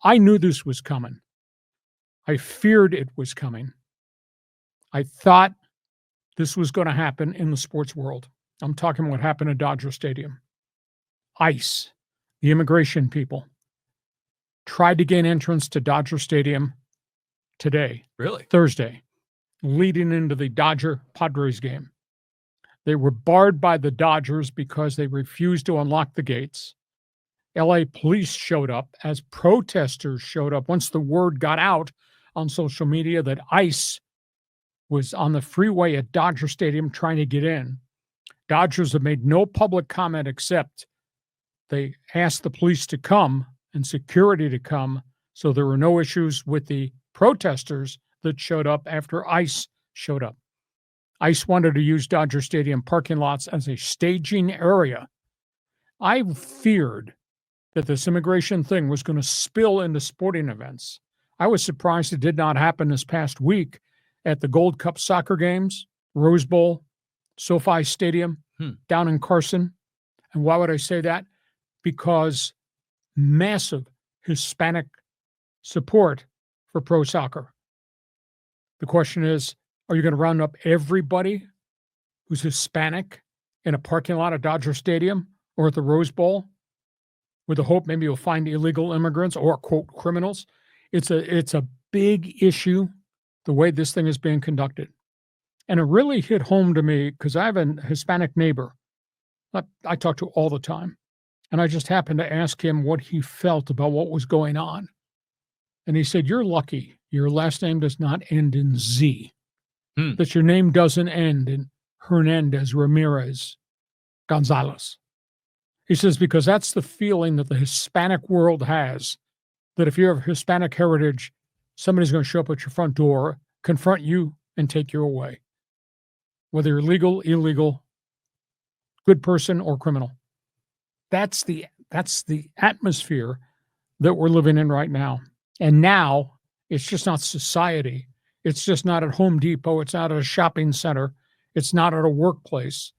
I knew this was coming. I feared it was coming. I thought this was going to happen in the sports world. I'm talking what happened at Dodger Stadium. ICE, the immigration people, tried to gain entrance to Dodger Stadium today, Really? Thursday, leading into the Dodger-Padres game. They were barred by the Dodgers because they refused to unlock the gates. LA police showed up as protesters showed up once the word got out on social media that ICE was on the freeway at Dodger Stadium trying to get in. Dodgers have made no public comment except they asked the police to come and security to come, so there were no issues with the protesters that showed up after ICE showed up. ICE wanted to use Dodger Stadium parking lots as a staging area. I feared that this immigration thing was going to spill into sporting events. I was surprised it did not happen this past week at the Gold Cup soccer games, Rose Bowl, SoFi Stadium, down in Carson. And why would I say that? Because massive Hispanic support for pro soccer. The question is, are you going to round up everybody who's Hispanic in a parking lot at Dodger Stadium or at the Rose Bowl with the hope maybe you'll find illegal immigrants or, quote, criminals? It's a big issue, the way this thing is being conducted. And it really hit home to me because I have a Hispanic neighbor I talk to all the time. And I just happened to ask him what he felt about what was going on. And he said, you're lucky your last name does not end in Z, that your name doesn't end in Hernandez, Ramirez, Gonzalez. He says, because that's the feeling that the Hispanic world has, that if you're of Hispanic heritage, somebody's going to show up at your front door, confront you, and take you away. Whether you're legal, illegal, good person, or criminal. That's the atmosphere that we're living in right now. And now it's just not society. It's just not at Home Depot. It's not at a shopping center. It's not at a workplace.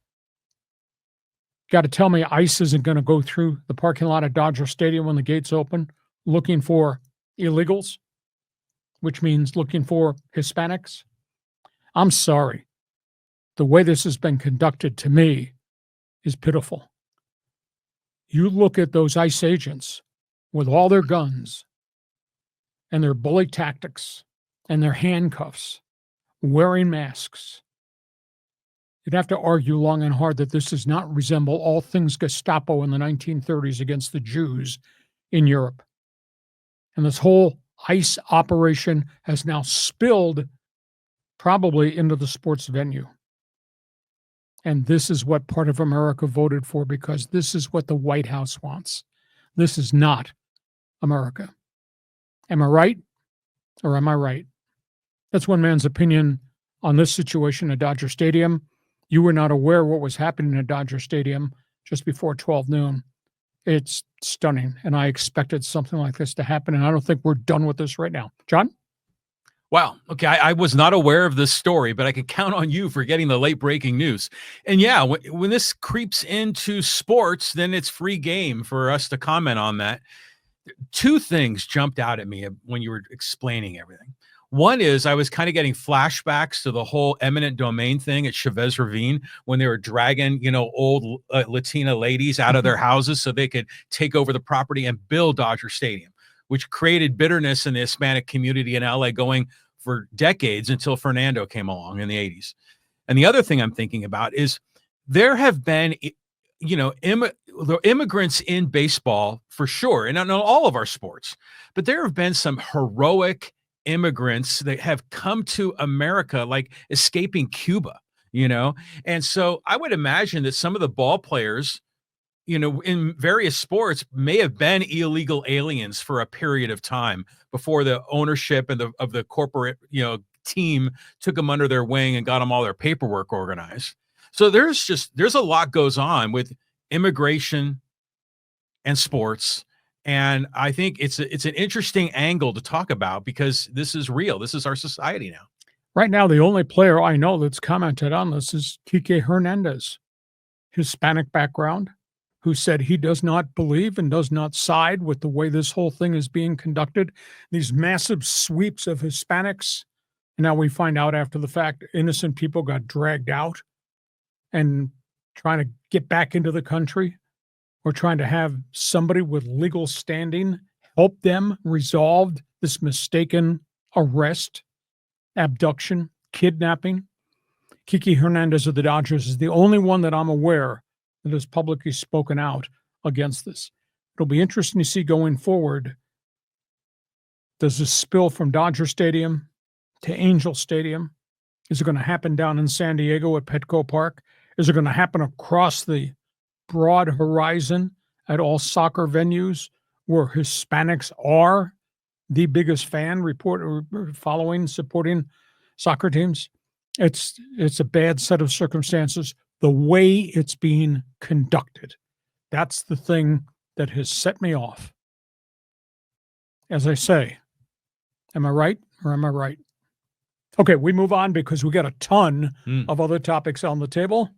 Got to tell me ICE isn't going to go through the parking lot at Dodger Stadium when the gates open looking for illegals, which means looking for Hispanics. I'm sorry. The way this has been conducted to me is pitiful. You look at those ICE agents with all their guns and their bully tactics and their handcuffs, wearing masks. You'd have to argue long and hard that this does not resemble all things Gestapo in the 1930s against the Jews in Europe. And this whole ICE operation has now spilled probably into the sports venue. And this is what part of America voted for, because this is what the White House wants. This is not America. Am I right or am I right? That's one man's opinion on this situation at Dodger Stadium. You were not aware what was happening at Dodger Stadium just before 12 noon. It's stunning, and I expected something like this to happen, and I don't think we're done with this right now. John? Wow. Okay. I was not aware of this story, but I could count on you for getting the late breaking news. And yeah, when this creeps into sports, then it's free game for us to comment on that. Two things jumped out at me when you were explaining everything. One is I was kind of getting flashbacks to the whole eminent domain thing at Chavez Ravine when they were dragging, old Latina ladies out of their houses so they could take over the property and build Dodger Stadium, which created bitterness in the Hispanic community in LA going for decades until Fernando came along in the 80s. And the other thing I'm thinking about is there have been, immigrants in baseball for sure, and I know all of our sports, but there have been some heroic immigrants that have come to America, like escaping Cuba, And so I would imagine that some of the ball players, in various sports may have been illegal aliens for a period of time before the ownership and of the corporate, team took them under their wing and got them all their paperwork organized. So there's a lot goes on with immigration and sports. And I think it's an interesting angle to talk about because this is real. This is our society now. Right now, the only player I know that's commented on this is Kik Hernandez, Hispanic background, who said he does not believe and does not side with the way this whole thing is being conducted. These massive sweeps of Hispanics. And now we find out after the fact, innocent people got dragged out and trying to get back into the country. We're trying to have somebody with legal standing help them resolve this mistaken arrest, abduction, kidnapping. Kik Hernandez of the Dodgers is the only one that I'm aware that has publicly spoken out against this. It'll be interesting to see going forward. Does this spill from Dodger Stadium to Angel Stadium? Is it going to happen down in San Diego at Petco Park? Is it going to happen across the broad horizon at all soccer venues where Hispanics are the biggest fan following, supporting soccer teams? It's a bad set of circumstances. The way it's being conducted, that's the thing that has set me off. As I say, am I right or am I right? Okay, we move on because we got a ton of other topics on the table.